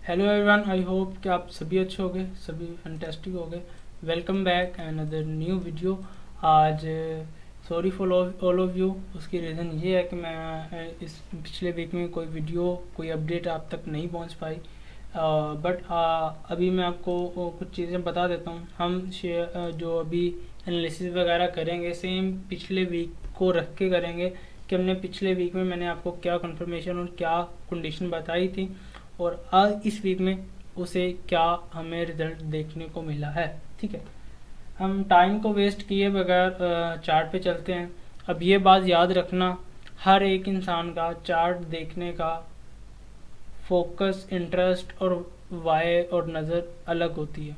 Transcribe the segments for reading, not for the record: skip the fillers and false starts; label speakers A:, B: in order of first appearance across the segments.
A: Hello everyone, I hope कि आप सभी अच्छे हो गए, सभी फैंटास्टिक हो गए। Welcome back another new video. आज sorry for all of you. उसकी रीज़न ये है कि मैं इस पिछले वीक में कोई अपडेट आप तक नहीं पहुंच पाई। बट अभी मैं आपको कुछ चीज़ें बता देता हूँ। हम जो अभी एनालिसिस वगैरह करेंगे सेम पिछले वीक को रख के करेंगे कि हमने पिछले वीक में मैंने आपको क्या कंफर्मेशन और क्या कंडीशन बताई थी और आज इस वीक में उसे क्या हमें रिजल्ट देखने को मिला है। ठीक है, हम टाइम को वेस्ट किए बगैर चार्ट पे चलते हैं। अब ये बात याद रखना, हर एक इंसान का चार्ट देखने का फोकस, इंटरेस्ट और वाई और नज़र अलग होती है।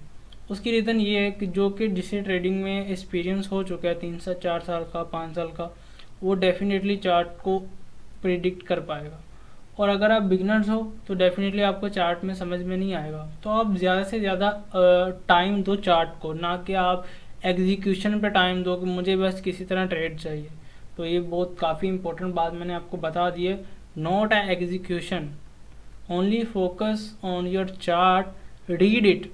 A: उसकी रीज़न ये है कि जो कि जिसे ट्रेडिंग में एक्सपीरियंस हो चुका है 3 से 4 साल का, 5 साल का, वो डेफिनेटली चार्ट को प्रिडिक्ट कर पाएगा। और अगर आप बिगनर्स हो तो डेफिनेटली आपको चार्ट में समझ में नहीं आएगा। तो आप ज़्यादा से ज़्यादा टाइम दो चार्ट को, ना कि आप एग्जीक्यूशन पे टाइम दो कि मुझे बस किसी तरह ट्रेड चाहिए। तो ये बहुत काफ़ी इंपॉर्टेंट बात मैंने आपको बता दी है। Not a execution, only focus on your chart, read it,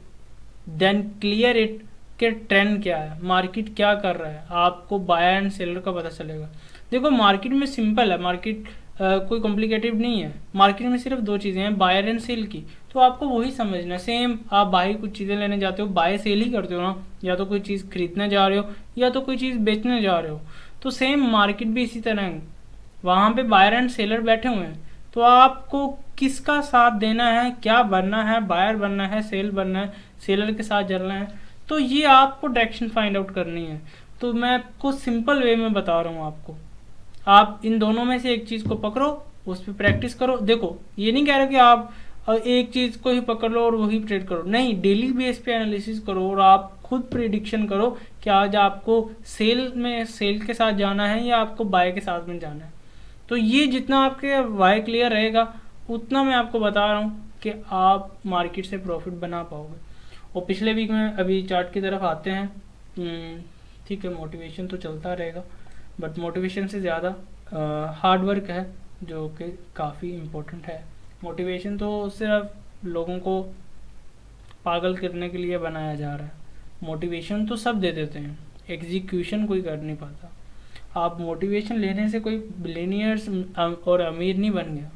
A: then clear it कि ट्रेंड क्या है, मार्केट क्या कर रहा है, आपको बायर एंड सेलर का पता चलेगा। देखो मार्केट में सिंपल है, मार्केट कोई कॉम्प्लिकेटिव नहीं है। मार्केट में सिर्फ दो चीज़ें हैं, बायर एंड सेल की। तो आपको वही समझना है। सेम आप बाहर कुछ चीज़ें लेने जाते हो, बाय सेल ही करते हो ना, या तो कोई चीज़ खरीदने जा रहे हो या तो कोई चीज़ बेचने जा रहे हो। तो सेम मार्केट भी इसी तरह है, वहाँ पे बायर एंड सेलर बैठे हुए हैं। तो आपको किसका साथ देना है, क्या बनना है, बायर बनना है, सेल बनना है, सेलर के साथ चलना है, तो ये आपको डायरेक्शन फाइंड आउट करनी है। तो मैं आपको सिंपल वे में बता रहा हूँ आपको, आप इन दोनों में से एक चीज़ को पकड़ो, उस पर प्रैक्टिस करो। देखो ये नहीं कह रहा कि आप एक चीज़ को ही पकड़ लो और वही ट्रेड करो, नहीं, डेली बेस पे एनालिसिस करो और आप खुद प्रिडिक्शन करो कि आज आपको सेल के साथ जाना है या आपको बाय के साथ में जाना है। तो ये जितना आपके वाई क्लियर रहेगा उतना मैं आपको बता रहा हूँ कि आप मार्केट से प्रॉफिट बना पाओगे। और पिछले वीक में अभी चार्ट की तरफ आते हैं। ठीक है, मोटिवेशन तो चलता रहेगा, बट मोटिवेशन से ज़्यादा हार्ड वर्क है जो कि काफ़ी इम्पोर्टेंट है। मोटिवेशन तो सिर्फ लोगों को पागल करने के लिए बनाया जा रहा है। मोटिवेशन तो सब दे देते हैं, एग्जीक्यूशन कोई कर नहीं पाता। आप मोटिवेशन लेने से कोई बिलियनियर्स और अमीर नहीं बन गया।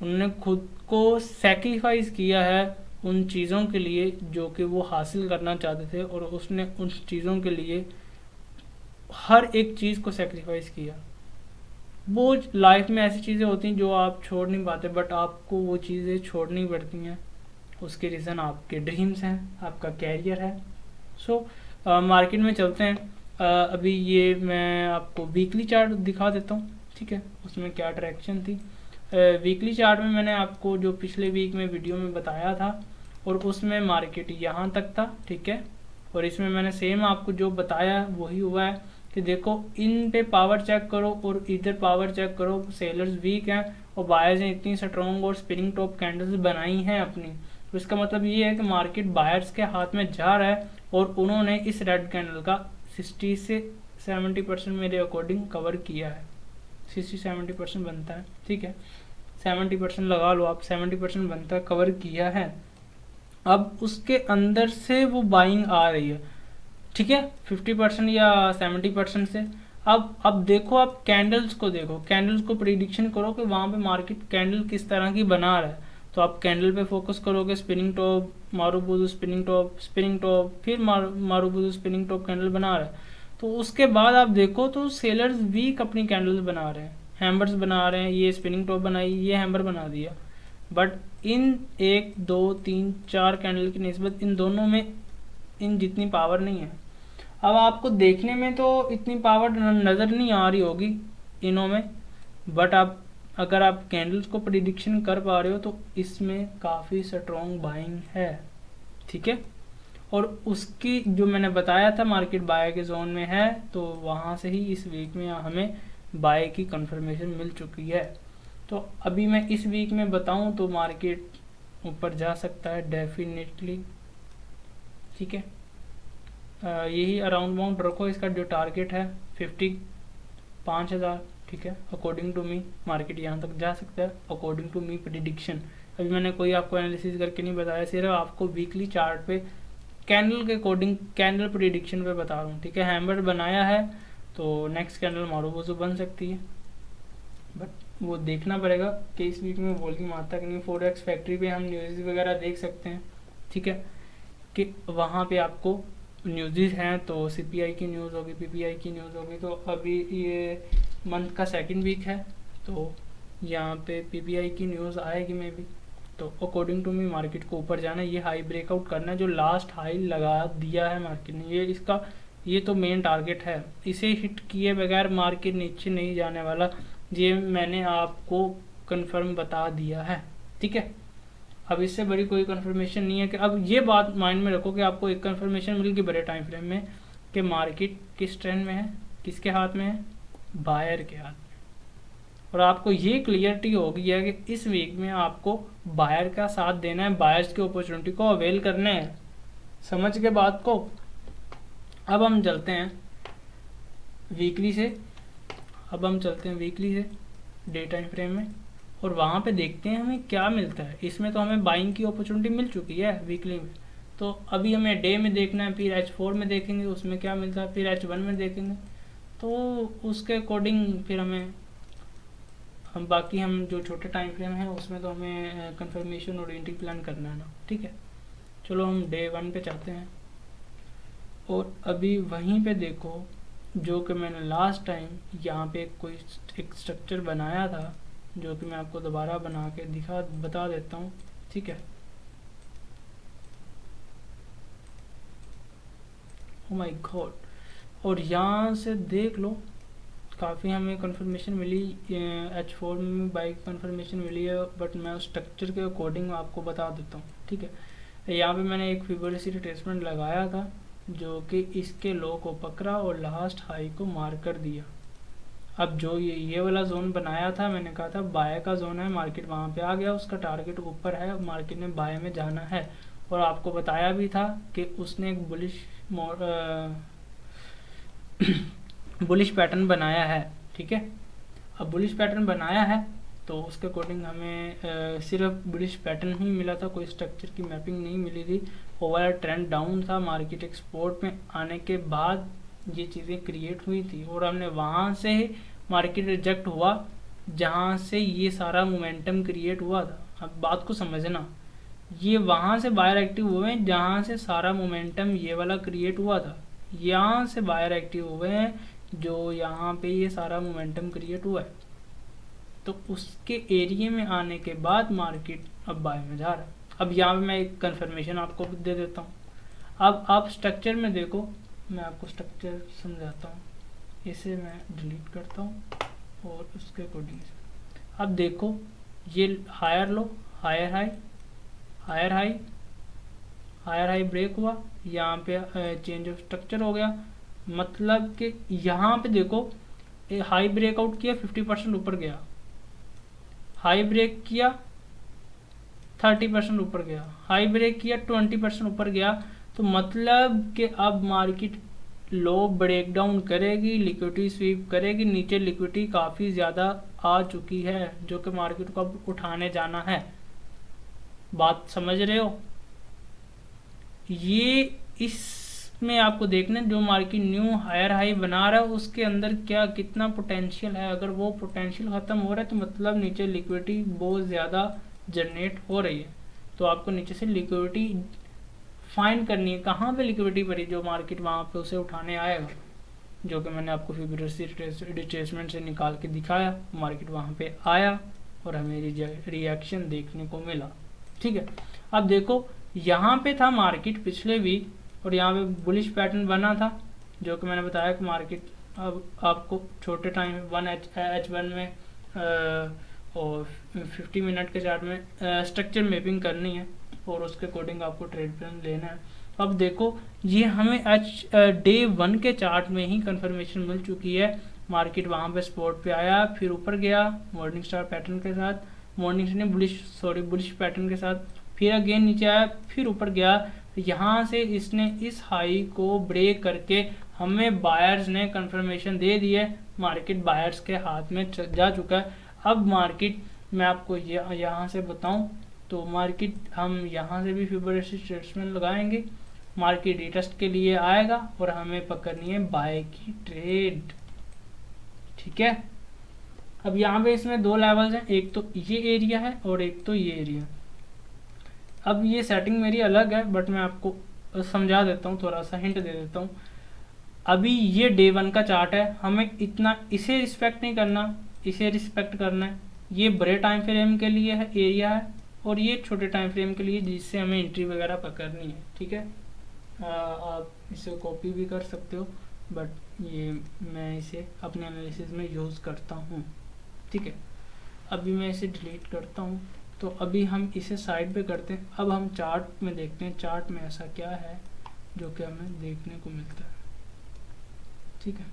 A: उन्होंने खुद को सेक्रीफाइस किया है उन चीज़ों के लिए जो कि वो हासिल करना चाहते थे, और उसने उन चीज़ों के लिए हर एक चीज़ को सेक्रीफाइस किया। वो लाइफ में ऐसी चीज़ें होती हैं जो आप छोड़ नहीं पाते, बट आपको वो चीज़ें छोड़नी पड़ती हैं। उसके रीज़न आपके ड्रीम्स हैं, आपका कैरियर है। सो मार्केट में चलते हैं। अभी ये मैं आपको वीकली चार्ट दिखा देता हूँ। ठीक है, उसमें क्या डायरेक्शन थी। वीकली चार्ट में मैंने आपको जो पिछले वीक में वीडियो में बताया था, और उसमें मार्केट यहाँ तक था। ठीक है, और इसमें मैंने सेम आपको जो बताया वही हुआ है कि देखो इन पे पावर चेक करो और इधर पावर चेक करो। सेलर्स वीक हैं और बायर्स ने इतनी स्ट्रॉन्ग और स्पिनिंग टॉप कैंडल्स बनाई हैं अपनी। तो इसका मतलब ये है कि मार्केट बायर्स के हाथ में जा रहा है, और उन्होंने इस रेड कैंडल का 60 से 70% मेरे अकॉर्डिंग कवर किया है। 60-70% बनता है। ठीक है, 70% लगा लो आप, 70% बनता है, कवर किया है। अब उसके अंदर से वो बाइंग आ रही है। ठीक है, 50% या 70% से। अब देखो, आप कैंडल्स को देखो, कैंडल्स को प्रिडिक्शन करो कि वहाँ पे मार्केट कैंडल किस तरह की बना रहा है। तो आप कैंडल पे फोकस करोगे, स्पिनिंग टॉप, मारूबुदु स्पिनिंग टॉप, स्पिनिंग टॉप, फिर मारूबुदु स्पिनिंग टॉप कैंडल बना रहा है। तो उसके बाद आप देखो तो सेलर्स वीक अपनी कैंडल्स बना रहे हैं, हैमर्स बना रहे हैं। ये स्पिनिंग टॉप बनाई, ये हैमर बना दिया, बट इन 1 2 3 4 कैंडल की निस्बत इन दोनों में इन जितनी पावर नहीं है। अब आपको देखने में तो इतनी पावर नज़र नहीं आ रही होगी इनों में, बट आप अगर आप कैंडल्स को प्रिडिक्शन कर पा रहे हो तो इसमें काफ़ी स्ट्रॉन्ग बाइंग है। ठीक है, और उसकी जो मैंने बताया था मार्केट बाय के जोन में है, तो वहाँ से ही इस वीक में हमें बाय की कंफर्मेशन मिल चुकी है। तो अभी मैं इस वीक में बताऊं तो मार्केट ऊपर जा सकता है डेफिनेटली। ठीक है, यही अराउंड बाउंड रखो। इसका जो टारगेट है 55,000। ठीक है, अकॉर्डिंग टू मी मार्केट यहाँ तक जा सकता है, अकॉर्डिंग टू मी प्रिडिक्शन। अभी मैंने कोई आपको एनालिसिस करके नहीं बताया, सिर्फ आपको वीकली चार्ट पे कैंडल के अकॉर्डिंग कैंडल प्रिडिक्शन पे बता रहा हूँ, ठीक है। हैमर बनाया है तो नेक्स्ट कैंडल मारूबोजो बन सकती है, बट वो देखना पड़ेगा कि इस वीक में वॉल्यूम आता कि नहीं। फॉरेक्स फैक्ट्री पे हम न्यूज़ वगैरह देख सकते हैं, ठीक है, कि वहाँ पे आपको न्यूज़ हैं, तो सीपीआई की न्यूज़ होगी, पीपीआई की न्यूज़ होगी। तो अभी ये मंथ का सेकंड वीक है, तो यहाँ पे पीपीआई की न्यूज़ आएगी मे बी। तो अकॉर्डिंग टू मी मार्केट को ऊपर जाना है, ये हाई ब्रेकआउट करना है जो लास्ट हाई लगा दिया है मार्केट ने, ये तो मेन टारगेट है। इसे हिट किए बगैर मार्केट नीचे नहीं जाने वाला, ये मैंने आपको कंफर्म बता दिया है, ठीक है। अब इससे बड़ी कोई कंफर्मेशन नहीं है कि अब ये बात माइंड में रखो कि आपको एक कंफर्मेशन मिल गई बड़े टाइम फ्रेम में कि मार्केट किस ट्रेंड में है, किसके हाथ में है, बायर के हाथ में। और आपको ये क्लियरिटी हो गई है कि इस वीक में आपको बायर का साथ देना है, बायर्स की अपॉर्चुनिटी को अवेल करने हैं। समझ के बात को। अब हम चलते हैं वीकली से, डे टाइम फ्रेम में, और वहाँ पे देखते हैं हमें क्या मिलता है। इसमें तो हमें बाइंग की अपॉर्चुनिटी मिल चुकी है वीकली में, तो अभी हमें डे में देखना है, फिर H4 में देखेंगे उसमें क्या मिलता है, फिर H1 में देखेंगे। तो उसके अकॉर्डिंग फिर हम बाकी हम जो छोटे टाइम फ्रेम है उसमें तो हमें कंफर्मेशन और एंट्री प्लान करना है ना, ठीक है। चलो हम डे 1 पे चाहते हैं, और अभी वहीं पे देखो जो कि मैंने लास्ट टाइम यहाँ पे एक स्ट्रक्चर बनाया था, जो कि मैं आपको दोबारा बना के बता देता हूँ, ठीक है। ओ माय गॉड, और यहाँ से देख लो काफ़ी हमें कंफर्मेशन मिली, H4 में बाई कंफर्मेशन मिली है, बट मैं उस स्ट्रक्चर के अकॉर्डिंग आपको बता देता हूँ, ठीक है। यहाँ पे मैंने एक फिबोनाची रिट्रेसमेंट लगाया था जो कि इसके लो को पकड़ा और लास्ट हाई को मार कर दिया। अब जो ये वाला जोन बनाया था, मैंने कहा था बाय का जोन है, मार्केट वहाँ पे आ गया, उसका टारगेट ऊपर है, मार्केट ने बाय में जाना है। और आपको बताया भी था कि उसने एक बुलिश पैटर्न बनाया है, ठीक है। अब बुलिश पैटर्न बनाया है तो उसके अकॉर्डिंग हमें सिर्फ बुलिश पैटर्न ही मिला था, कोई स्ट्रक्चर की मैपिंग नहीं मिली थी। ओवरऑल ट्रेंड डाउन था, मार्केट एक्सपोर्ट में आने के बाद ये चीज़ें क्रिएट हुई थी, और हमने वहाँ से मार्केट रिजेक्ट हुआ जहाँ से ये सारा मोमेंटम क्रिएट हुआ था। अब बात को समझना, ये वहाँ से बायर एक्टिव हुए हैं जहाँ से सारा मोमेंटम ये वाला क्रिएट हुआ था, यहाँ से बायर एक्टिव हुए हैं जो यहाँ पे ये सारा मोमेंटम क्रिएट हुआ है। तो उसके एरिया में आने के बाद मार्केट अब बाय में जा रहा है। अब यहाँ पे मैं एक कंफर्मेशन आपको दे देता हूँ। अब आप स्ट्रक्चर में देखो, मैं आपको स्ट्रक्चर समझाता हूँ। इसे मैं डिलीट करता हूँ और उसके अकॉर्डिंग अब देखो, ये higher low, higher high, higher high, higher high break हुआ, यहाँ पे चेंज ऑफ स्ट्रक्चर हो गया। मतलब कि यहाँ पे देखो हाई ब्रेकआउट किया, 50% ऊपर गया, हाई ब्रेक किया 30% ऊपर गया, हाई ब्रेक किया 20% ऊपर गया। तो मतलब कि अब मार्केट लो ब्रेक डाउन करेगी, लिक्विडिटी स्वीप करेगी, नीचे लिक्विडिटी काफ़ी ज़्यादा आ चुकी है जो कि मार्केट को अब उठाने जाना है। बात समझ रहे हो? ये इसमें आपको देखना जो मार्केट न्यू हायर हाई बना रहा है उसके अंदर क्या कितना पोटेंशियल है। अगर वो पोटेंशियल ख़त्म हो रहा है तो मतलब नीचे लिक्विडिटी बहुत ज़्यादा जनरेट हो रही है। तो आपको नीचे से लिक्विडिटी फाइंड करनी है, कहाँ पे लिक्विडिटी पड़ी जो मार्केट वहाँ पे उसे उठाने आएगा, जो कि मैंने आपको फिबोनाची रिट्रेसमेंट से निकाल के दिखाया। मार्केट वहाँ पे आया और हमें रिएक्शन देखने को मिला, ठीक है। अब देखो यहाँ पे था मार्केट पिछले वीक, और यहाँ पे बुलिश पैटर्न बना था जो कि मैंने बताया कि मार्केट अब आपको छोटे टाइम 1H1 में और 50 मिनट के चार्ट में स्ट्रक्चर मैपिंग करनी है और उसके अकॉर्डिंग आपको ट्रेड प्लान लेना है। अब देखो ये हमें डे 1 के चार्ट में ही कंफर्मेशन मिल चुकी है। मार्केट वहाँ पे सपोर्ट पे आया, फिर ऊपर गया मॉर्निंग स्टार पैटर्न के साथ, बुलिश पैटर्न के साथ, फिर अगेन नीचे आया, फिर ऊपर गया। यहाँ से इसने इस हाई को ब्रेक करके हमें बायर्स ने कंफर्मेशन दे दी है, मार्केट बायर्स के हाथ में जा चुका है। अब मार्केट मैं आपको यहाँ से बताऊं तो मार्केट हम यहाँ से भी फिबोनाची रिट्रेसमेंट लगाएंगे, मार्केट रिटेस्ट के लिए आएगा और हमें पकड़नी है बाय की ट्रेड। ठीक है, अब यहाँ पे इसमें दो लेवल्स हैं, एक तो ये एरिया है और एक तो ये एरिया। अब ये सेटिंग मेरी अलग है बट मैं आपको समझा देता हूँ, थोड़ा सा हिंट दे देता हूँ। अभी ये डे 1 का चार्ट है, हमें इतना इसे रिस्पेक्ट नहीं करना, इसे रिस्पेक्ट करना है। ये बड़े टाइम फ्रेम के लिए है एरिया है और ये छोटे टाइम फ्रेम के लिए जिससे हमें एंट्री वगैरह पकड़नी है। ठीक है, आप इसे कॉपी भी कर सकते हो बट ये मैं इसे अपने एनालिसिस में यूज़ करता हूँ। ठीक है, अभी मैं इसे डिलीट करता हूँ। तो अभी हम इसे साइड पे करते हैं। अब हम चार्ट में देखते हैं चार्ट में ऐसा क्या है जो कि हमें देखने को मिलता है। ठीक है,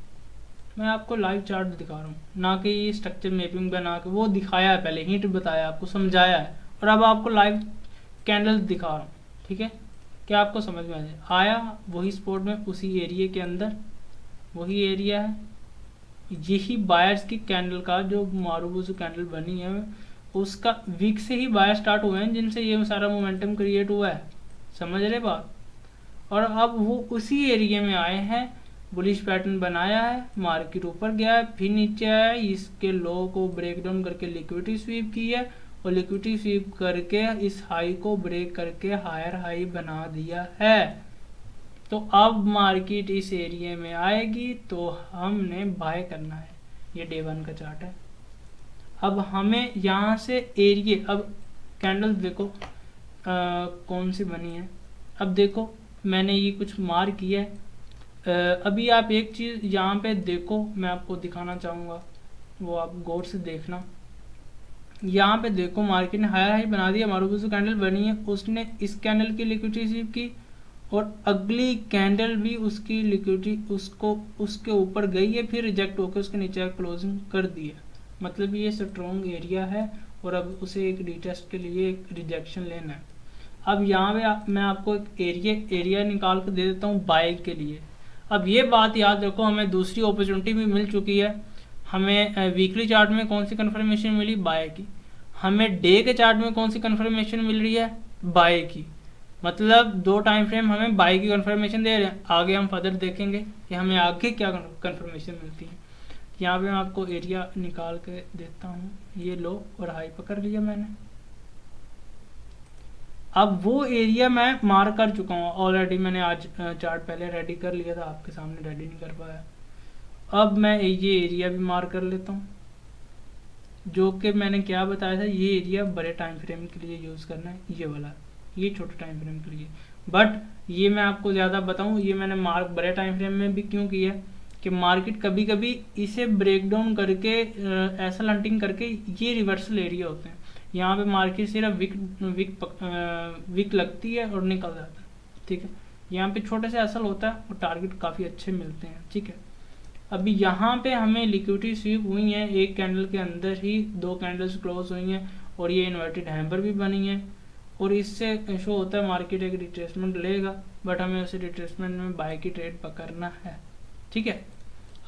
A: मैं आपको लाइव चार्ट दिखा रहा हूँ, ना कि ये स्ट्रक्चर मैपिंग बना के, वो दिखाया है पहले, हिंट बताया आपको, समझाया है, और अब आपको लाइव कैंडल्स दिखा रहा हूँ। ठीक है, क्या आपको समझ में आया? वही स्पॉट में उसी एरिया के अंदर वही एरिया है, यही बायर्स की कैंडल का जो मारूबुजू कैंडल बनी है उसका वीक से ही बायर स्टार्ट हुए हैं जिनसे ये सारा मोमेंटम क्रिएट हुआ है। समझ रहे बात? और अब वो उसी एरिया में आए हैं, बुलिश पैटर्न बनाया है, मार्केट ऊपर गया है फिर नीचे आया है, इसके लो को ब्रेक डाउन करके लिक्विडिटी स्वीप की है और लिक्विडिटी स्वीप करके इस हाई को ब्रेक करके हायर हाई बना दिया है। तो अब मार्केट इस एरिया में आएगी तो हमने बाय करना है। ये डे 1 का चार्ट है। अब हमें यहाँ से एरिया, अब कैंडल देखो कौन सी बनी है। अब देखो मैंने ये कुछ मार्क किया है। अभी आप एक चीज़ यहाँ पे देखो, मैं आपको दिखाना चाहूँगा, वो आप गौर से देखना। यहाँ पे देखो मार्केट ने हायर हाई बना दिया, मारूबुजू कैंडल बनी है, उसने इस कैंडल की लिक्विडिटी स्वीप की और अगली कैंडल भी उसकी लिक्विडिटी उसको उसके ऊपर गई है, फिर रिजेक्ट होकर उसके नीचे क्लोजिंग कर दी है। मतलब ये स्ट्रॉन्ग एरिया है और अब उसे एक रिटेस्ट के लिए एक रिजेक्शन लेना है। अब यहाँ पे मैं आपको एक एरिया निकाल कर दे देता हूँ बाय के लिए। अब ये बात याद रखो, हमें दूसरी अपॉर्चुनिटी भी मिल चुकी है। हमें वीकली चार्ट में कौन सी कंफर्मेशन मिली? बाय की। हमें डे के चार्ट में कौन सी कंफर्मेशन मिल रही है? बाय की। मतलब दो टाइम फ्रेम हमें बाय की कंफर्मेशन दे रहे हैं। आगे हम फर्दर देखेंगे कि हमें आगे क्या कंफर्मेशन मिलती है। यहाँ पे मैं आपको एरिया निकाल के देता हूँ, ये लो और हाई पकड़ लिया मैंने। अब वो एरिया मैं मार्क कर चुका हूँ ऑलरेडी, मैंने आज चार्ट पहले रेडी कर लिया था, आपके सामने रेडी नहीं कर पाया। अब मैं ये एरिया भी मार्क कर लेता हूँ, जो कि मैंने क्या बताया था, ये एरिया बड़े टाइम फ्रेम के लिए यूज़ करना है, ये वाला, ये छोटे टाइम फ्रेम के लिए। बट ये मैं आपको ज़्यादा बताऊँ, ये मैंने मार्क बड़े टाइम फ्रेम में भी क्यों किया कि मार्केट कभी कभी इसे ब्रेक डाउन करके ऐसा हंटिंग करके ये रिवर्सल एरिया होते हैं। यहाँ पे मार्केट सिर्फ विक लगती है और निकल जाता है। ठीक है, यहाँ पे छोटे से एसल होता है और टारगेट काफ़ी अच्छे मिलते हैं। ठीक है, अभी यहाँ पे हमें लिक्विडिटी स्वीप हुई है, एक कैंडल के अंदर ही दो कैंडल्स क्लोज हुई हैं और ये इन्वर्टेड हैम्पर भी बनी है और इससे शो होता है मार्केट एक रिट्रेसमेंट लेगा, बट हमें उसे रिट्रेसमेंट में बाय की ट्रेड पकड़ना है। ठीक है,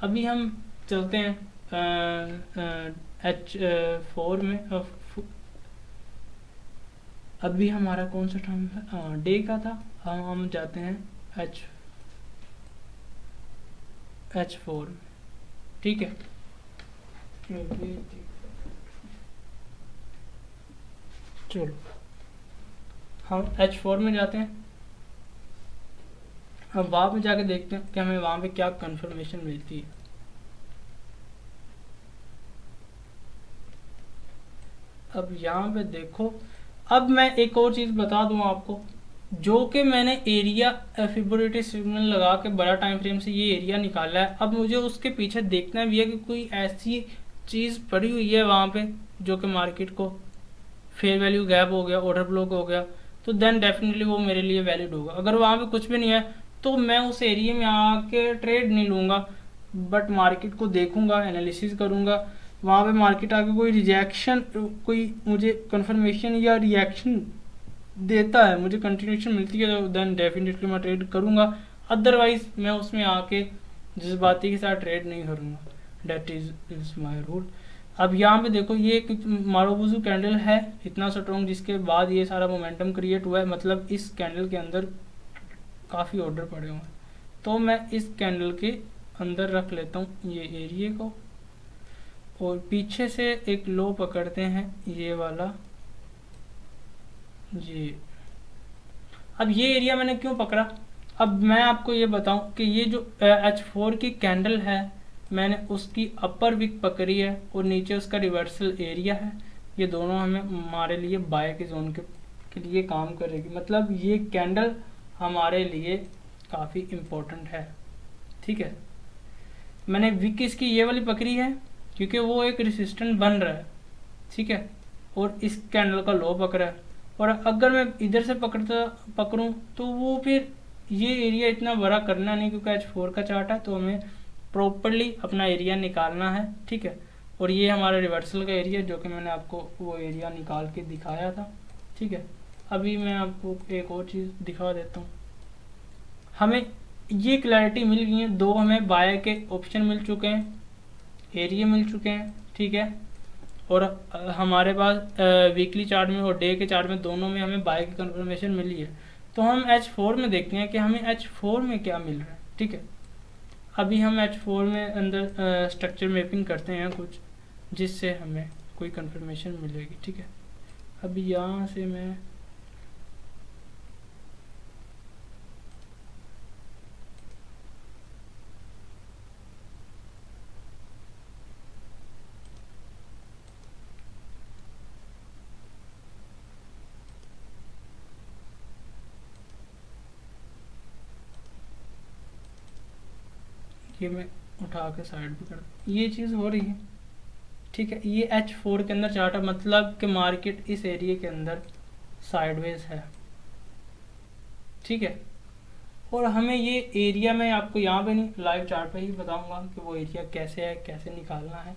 A: अभी हम चलते हैं H4 में। अभी हमारा कौन सा टाइम है? डे का था। हम जाते हैं H4 में। ठीक है, चलो हम H4 में जाते हैं। अब वहाँ पे जाके देखते हैं कि हमें वहाँ पे क्या कंफर्मेशन मिलती है। अब यहाँ पे देखो, अब मैं एक और चीज़ बता दूँ आपको, जो कि मैंने एरिया फिबोनाची सिग्नल लगा के बड़ा टाइम फ्रेम से ये एरिया निकाला है। अब मुझे उसके पीछे देखना भी है कि कोई ऐसी चीज़ पड़ी हुई है वहाँ पे जो कि मार्केट को फेयर वैल्यू गैप हो गया, ऑर्डर ब्लॉक हो गया, तो देन डेफिनेटली वो मेरे लिए वैलिड होगा। अगर वहाँ पे कुछ भी नहीं है तो मैं उस एरिया में आके ट्रेड नहीं लूँगा, बट मार्केट को देखूँगा, एनालिसिस करूँगा, वहाँ पे मार्केट आके कोई रिजेक्शन, कोई मुझे कंफर्मेशन या रिएक्शन देता है, मुझे कंटिन्यूशन मिलती है, तो देन डेफिनेटली मैं ट्रेड करूँगा। अदरवाइज मैं उसमें आके जज्बाती के साथ ट्रेड नहीं करूँगा। That is my rule. अब यहाँ पे देखो ये एक मारुबुजू कैंडल है इतना स्ट्रॉन्ग, जिसके बाद ये सारा मोमेंटम क्रिएट हुआ है, मतलब इस कैंडल के अंदर काफ़ी ऑर्डर पड़े हुए हैं। तो मैं इस कैंडल के अंदर रख लेता हूँ ये एरिया को, और पीछे से एक लो पकड़ते हैं ये वाला जी। अब ये एरिया मैंने क्यों पकड़ा, अब मैं आपको ये बताऊं कि ये जो H4 की कैंडल है, मैंने उसकी अपर विक पकड़ी है और नीचे उसका रिवर्सल एरिया है। ये दोनों हमें हमारे लिए बाय के जोन के लिए काम करेगी, मतलब ये कैंडल हमारे लिए काफ़ी इम्पोर्टेंट है। ठीक है, मैंने विक इसकी ये वाली पकड़ी है क्योंकि वो एक रेसिस्टेंट बन रहा है। ठीक है, और इस कैंडल का लो पकड़ा है, और अगर मैं इधर से पकड़ूं तो वो फिर ये एरिया इतना बड़ा करना नहीं, क्योंकि H4 का चार्ट है तो हमें प्रॉपरली अपना एरिया निकालना है। ठीक है, और ये हमारा रिवर्सल का एरिया जो कि मैंने आपको वो एरिया निकाल के दिखाया था। ठीक है, अभी मैं आपको एक और चीज़ दिखा देता हूँ। हमें ये क्लैरिटी मिल गई है, दो हमें बाय के ऑप्शन मिल चुके हैं, एरिया मिल चुके हैं। ठीक है, और हमारे पास वीकली चार्ट में और डे के चार्ट में दोनों में हमें बाय की कंफर्मेशन मिली है। तो हम H4 में देखते हैं कि हमें H4 में क्या मिल रहा है। ठीक है, अभी हम H4 में अंदर स्ट्रक्चर मैपिंग करते हैं कुछ, जिससे हमें कोई कंफर्मेशन मिलेगी। ठीक है, अभी यहाँ से मैं ये मैं उठा के साइड भी कर, ये चीज़ हो रही है। ठीक है, ये H4 के अंदर चार्ट है, मतलब कि मार्केट इस एरिया के अंदर साइडवेज है। ठीक है, और हमें ये एरिया मैं आपको यहाँ पे नहीं लाइव चार्ट पे ही बताऊंगा कि वो एरिया कैसे है, कैसे निकालना है।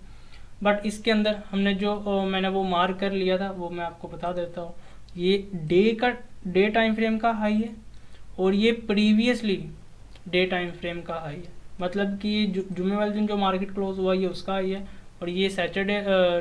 A: बट इसके अंदर हमने जो मैंने वो मार्क कर लिया था वो मैं आपको बता देता हूँ। ये डे टाइम फ्रेम का हाई है, और ये प्रीवियसली डे टाइम फ्रेम का हाई है, मतलब कि जुम्मे वाले दिन जो मार्केट क्लोज हुआ ये उसका हाई है, और ये सैटरडे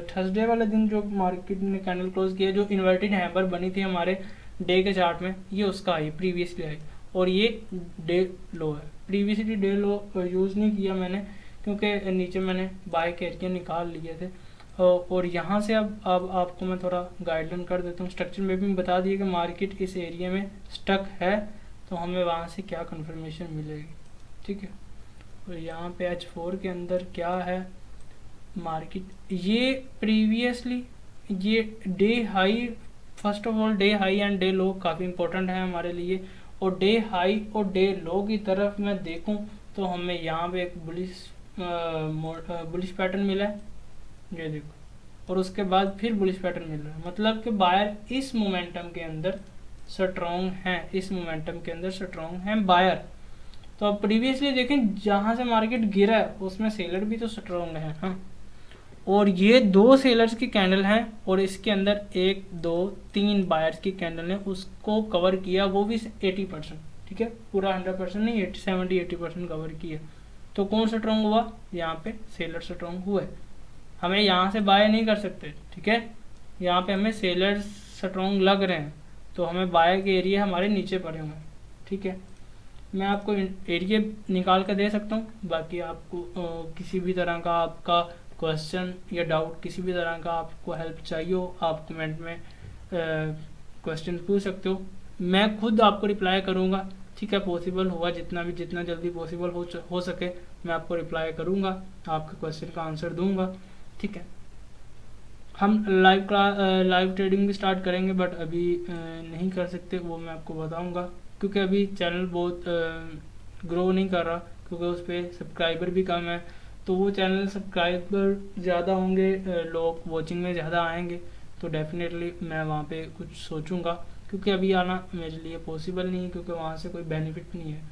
A: थर्सडे वाले दिन जो मार्केट ने कैंडल क्लोज किया, जो इन्वर्टेड हैमर बनी थी हमारे डे के चार्ट में, ये उसका हाई प्रीवियसली हाई, और ये डे लो है। प्रीवियसली डे लो यूज़ नहीं किया मैंने, क्योंकि नीचे मैंने बाय के एरिया निकाल लिए थे। और यहाँ से अब आपको मैं थोड़ा गाइडलाइन कर देता हूँ। स्ट्रक्चर में भी बता दिया कि मार्केट इस एरिया में स्टक है, तो हमें वहाँ से क्या कंफर्मेशन मिलेगी। ठीक है, और यहाँ पे H4 के अंदर क्या है मार्केट, ये प्रीवियसली ये day high, first of all day high and day लो काफ़ी इंपॉर्टेंट है हमारे लिए। और डे हाई और डे लो की तरफ मैं देखूं तो हमें यहाँ पे एक बुलिश पैटर्न मिला है, ये देखो, और उसके बाद फिर बुलिश पैटर्न मिल रहा है, मतलब कि बायर इस मोमेंटम के अंदर स्ट्रॉन्ग है, इस मोमेंटम के अंदर स्ट्रॉन्ग है बायर। तो अब प्रीवियसली देखें जहाँ से मार्केट गिरा है उसमें सेलर भी तो स्ट्रॉन्ग है। हाँ, और ये दो सेलर्स की कैंडल हैं, और इसके अंदर 1 2 3 बायर्स की कैंडल ने उसको कवर किया, वो भी 80%। ठीक है, पूरा 100% नहीं, 70-80% कवर किया। तो कौन स्ट्रॉन्ग हुआ, यहाँ पे सेलर स्ट्रॉन्ग हुए। हमें यहाँ से बाय नहीं कर सकते। ठीक है, यहाँ पे हमें सेलर स्ट्रॉन्ग लग रहे हैं, तो हमें बाय के एरिया हमारे नीचे पड़े हुए हैं। ठीक है, मैं आपको एरिया निकाल कर दे सकता हूँ, बाकी आपको किसी भी तरह का आपका क्वेश्चन या डाउट, किसी भी तरह का आपको हेल्प चाहिए हो, आप कमेंट में क्वेश्चन पूछ सकते हो, मैं खुद आपको रिप्लाई करूँगा। ठीक है, पॉसिबल होगा जितना जल्दी पॉसिबल हो सके मैं आपको रिप्लाई करूँगा, आपके क्वेश्चन का आंसर दूंगा। ठीक है, हम लाइव ट्रेडिंग भी स्टार्ट करेंगे, बट अभी नहीं कर सकते, वो मैं आपको बताऊंगा, क्योंकि अभी चैनल बहुत ग्रो नहीं कर रहा, क्योंकि उस पर सब्सक्राइबर भी कम है। तो वो चैनल सब्सक्राइबर ज़्यादा होंगे, लोग वॉचिंग में ज़्यादा आएंगे, तो डेफिनेटली मैं वहाँ पे कुछ सोचूंगा, क्योंकि अभी आना मेरे लिए पॉसिबल नहीं है, क्योंकि वहाँ से कोई बेनिफिट नहीं है,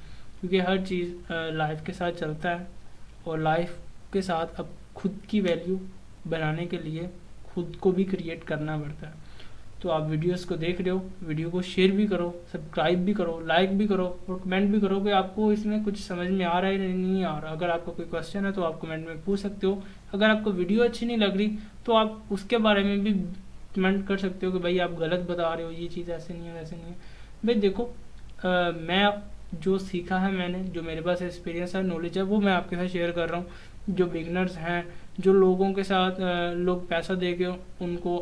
A: क्योंकि हर चीज़ लाइफ के साथ चलता है, और लाइफ के साथ अब खुद की वैल्यू बनाने के लिए खुद को भी क्रिएट करना पड़ता है। तो आप वीडियोस को देख रहे हो, वीडियो को शेयर भी करो, सब्सक्राइब भी करो, लाइक भी करो और कमेंट भी करो कि आपको इसमें कुछ समझ में आ रहा है या नहीं आ रहा। अगर आपका कोई क्वेश्चन है तो आप कमेंट में पूछ सकते हो। अगर आपको वीडियो अच्छी नहीं लग रही तो आप उसके बारे में भी कमेंट कर सकते हो कि भाई आप गलत बता रहे हो, ये चीज़ ऐसे नहीं है वैसे नहीं है। भाई देखो, मैं जो सीखा है मैंने, जो मेरे पास एक्सपीरियंस है, नॉलेज है, वो मैं आपके साथ शेयर कर रहा हूँ। जो बिगनर्स हैं, जो लोगों के साथ लोग पैसा दे के उनको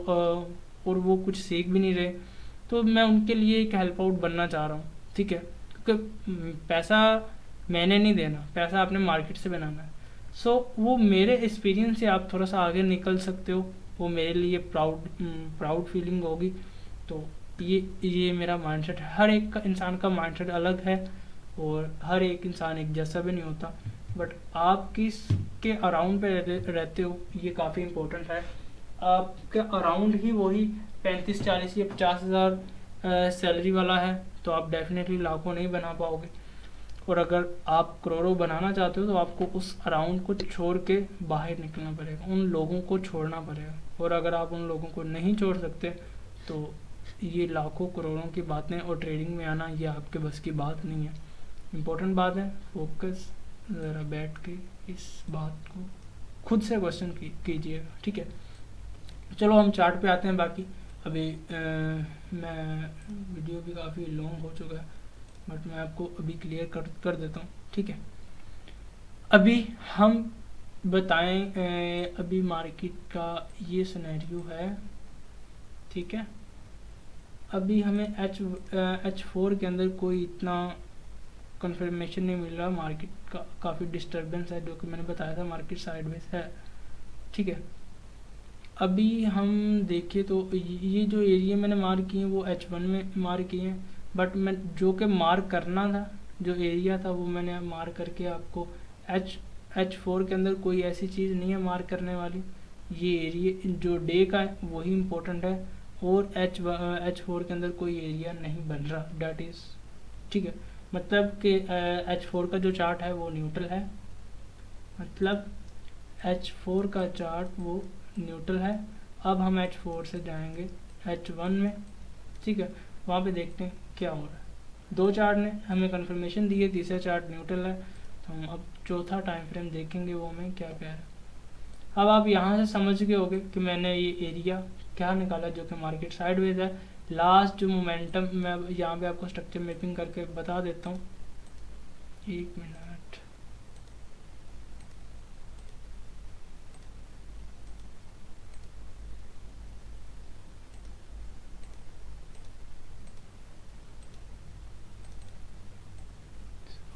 A: और वो कुछ सीख भी नहीं रहे, तो मैं उनके लिए एक हेल्प आउट बनना चाह रहा हूँ। ठीक है, क्योंकि पैसा मैंने नहीं देना, पैसा आपने मार्केट से बनाना है। सो वो मेरे एक्सपीरियंस से आप थोड़ा सा आगे निकल सकते हो, वो मेरे लिए प्राउड फीलिंग होगी। तो ये मेरा माइंडसेट है। हर एक का इंसान का माइंडसेट अलग है और हर एक इंसान एक जैसा भी नहीं होता, बट आप किस के अराउंड पे रहते हो ये काफ़ी इम्पोर्टेंट है। आपके अराउंड ही वही 35-40 या 50,000 सैलरी वाला है तो आप डेफिनेटली लाखों नहीं बना पाओगे। और अगर आप करोड़ों बनाना चाहते हो तो आपको उस अराउंड को छोड़ के बाहर निकलना पड़ेगा, उन लोगों को छोड़ना पड़ेगा। और अगर आप उन लोगों को नहीं छोड़ सकते तो ये लाखों करोड़ों की बातें और ट्रेडिंग में आना ये आपके बस की बात नहीं है। इम्पोर्टेंट बात है, फोकस, ज़रा बैठ के इस बात को खुद से क्वेश्चन कीजिएगा। ठीक है, चलो हम चार्ट पे आते हैं। बाकी अभी मैं वीडियो भी काफ़ी लॉन्ग हो चुका है, बट मैं आपको अभी क्लियर कर देता हूँ। ठीक है, अभी हम बताएं, अभी मार्केट का ये सिनेरियो है। ठीक है, अभी हमें H4 के अंदर कोई इतना कंफर्मेशन नहीं मिल रहा। मार्केट का काफ़ी डिस्टर्बेंस है, जो कि मैंने बताया था मार्केट साइडवेज है। ठीक है, अभी हम देखें तो ये जो एरिया मैंने मार्क किए हैं वो H1 में मार्क किए हैं, बट मैं जो कि मार्क करना था, जो एरिया था, वो मैंने मार्क करके आपको H4 के अंदर कोई ऐसी चीज़ नहीं है मार्क करने वाली। ये एरिया जो डे का है वही इम्पोर्टेंट है और H4 के अंदर कोई एरिया नहीं बन रहा, डैट इज़। ठीक है, मतलब कि H4 का जो चार्ट है वो न्यूट्रल है, मतलब H4 का चार्ट वो न्यूट्रल है। अब हम H4 से जाएंगे H1 में। ठीक है, वहाँ पे देखते हैं क्या हो रहा है। दो चार्ट ने हमें कंफर्मेशन दी है, तीसरा चार्ट न्यूट्रल है, तो हम अब चौथा टाइम फ्रेम देखेंगे वो हमें क्या कह रहा है। अब आप यहाँ से समझ गए होगे कि मैंने ये एरिया क्या निकाला, जो कि मार्केट साइडवेज है। लास्ट जो मोमेंटम, मैं यहाँ पे आपको स्ट्रक्चर मैपिंग करके बता देता हूँ, 1 मिनट।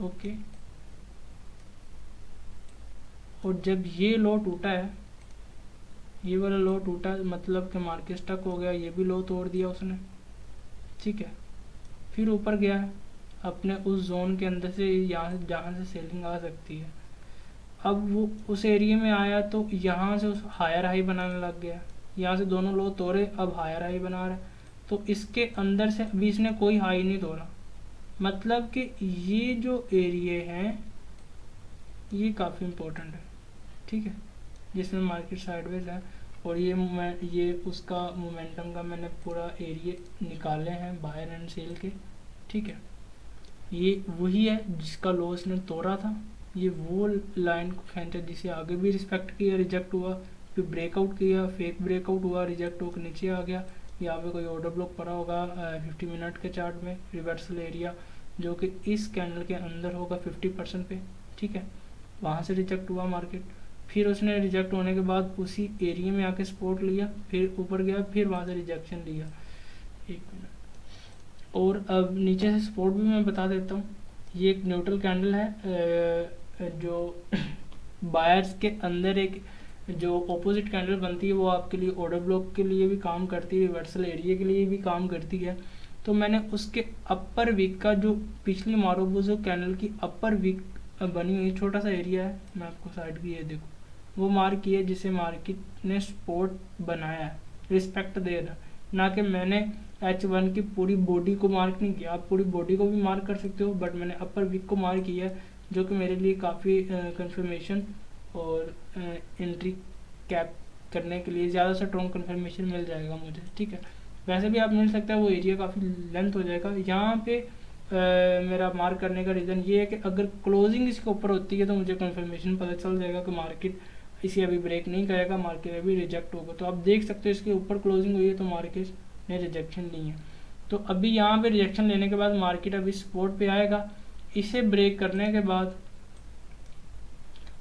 A: ओके, और जब ये लो टूटा है, ये वाला लो टूटा, मतलब कि मार्केट स्टक हो गया, ये भी लो तोड़ दिया उसने। ठीक है, फिर ऊपर गया है अपने उस जोन के अंदर से, यहाँ से जहाँ से सेलिंग आ सकती है। अब वो उस एरिया में आया तो यहाँ से उस हायर हाई बनाने लग गया, यहाँ से दोनों लो तोड़े, अब हायर हाई बना रहा है। तो इसके अंदर से अभी इसने कोई हाई नहीं तोड़ा, मतलब कि ये जो एरिया है ये काफ़ी इम्पोर्टेंट है। ठीक है, जिसमें मार्केट साइडवेज है और ये उसका मोमेंटम का मैंने पूरा एरिया निकाले हैं बायर एंड सेल के। ठीक है, ये वही है जिसका लॉ इसने तोड़ा था, ये वो लाइन को खींचा जिसे आगे भी रिस्पेक्ट किया, रिजेक्ट हुआ, फिर ब्रेकआउट किया, फेक ब्रेकआउट हुआ, रिजेक्ट होकर नीचे आ गया। यहाँ पे कोई ऑर्डर ब्लॉक पड़ा होगा 50 मिनट के चार्ट में, रिवर्सल एरिया जो कि इस कैंडल के अंदर होगा 50% पे। ठीक है, वहाँ से रिजेक्ट हुआ मार्केट, फिर उसने रिजेक्ट होने के बाद उसी एरिया में आके सपोर्ट लिया, फिर ऊपर गया, फिर वहाँ से रिजेक्शन लिया। 1 मिनट, और अब नीचे से सपोर्ट भी मैं बता देता हूँ। ये एक न्यूट्रल कैंडल है जो बायर्स के अंदर एक जो ऑपोजिट कैंडल बनती है वो आपके लिए ऑर्डर ब्लॉक के लिए भी काम करती है, रिवर्सल एरिया के लिए भी काम करती है। तो मैंने उसके अपर वीक का जो पिछली मारूबुजो कैंडल की अपर वीक बनी हुई छोटा सा एरिया है, मैं आपको साइड की ये देखो वो मार्क किया, जिसे मार्केट ने सपोर्ट बनाया है, रिस्पेक्ट दे रहा, ना कि मैंने H1 की पूरी बॉडी को मार्क नहीं किया। आप पूरी बॉडी को भी मार्क कर सकते हो, बट मैंने अपर वीक को मार्क किया, जो कि मेरे लिए काफ़ी कंफर्मेशन और एंट्री कैप करने के लिए ज़्यादा स्ट्रॉन्ग कंफर्मेशन मिल जाएगा मुझे। ठीक है, वैसे भी आप मिल सकता है, वो एरिया काफ़ी लेंथ हो जाएगा। यहाँ पे मेरा मार्क करने का रीज़न ये है कि अगर क्लोजिंग इसके ऊपर होती है तो मुझे कंफर्मेशन पता चल जाएगा कि मार्केट इसे अभी ब्रेक नहीं करेगा, मार्केट अभी रिजेक्ट होगा। तो आप देख सकते हो इसके ऊपर क्लोजिंग हुई है तो मार्केट ने रिजेक्शन ली है। तो अभी यहाँ पे रिजेक्शन लेने के बाद मार्केट अभी सपोर्ट पे आएगा। इसे ब्रेक करने के बाद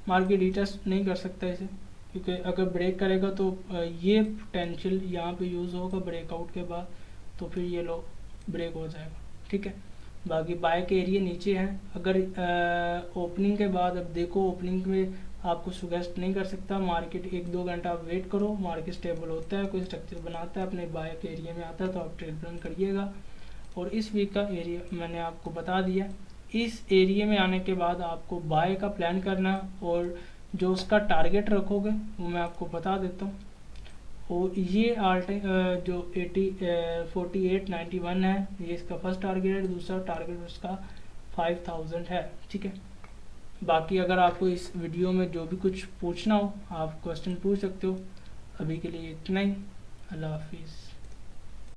A: मार्केट रीटेस्ट नहीं कर सकता इसे, क्योंकि अगर ब्रेक करेगा तो ये पोटेंशियल यहाँ पे यूज़ होगा ब्रेकआउट के बाद, तो फिर ये लो ब्रेक हो जाएगा। ठीक है, बाकी बाय के एरिया नीचे हैं। अगर ओपनिंग के बाद, अब देखो ओपनिंग में आपको सुगेस्ट नहीं कर सकता, मार्केट 1-2 घंटा आप वेट करो, मार्केट स्टेबल होता है, कोई स्ट्रक्चर बनाता है, अपने बाय के एरिया में आता है तो आप ट्रेड रन करिएगा। और इस वीक का एरिया मैंने आपको बता दिया। इस एरिया में आने के बाद आपको बाय का प्लान करना, और जो उसका टारगेट रखोगे वो मैं आपको बता देता हूँ। और ये जो 4891 है, ये इसका फर्स्ट टारगेट है। दूसरा टारगेट उसका 5000 है। ठीक है, बाकी अगर आपको इस वीडियो में जो भी कुछ पूछना हो आप क्वेश्चन पूछ सकते हो। अभी के लिए इतना ही, अल्लाह हाफिज़।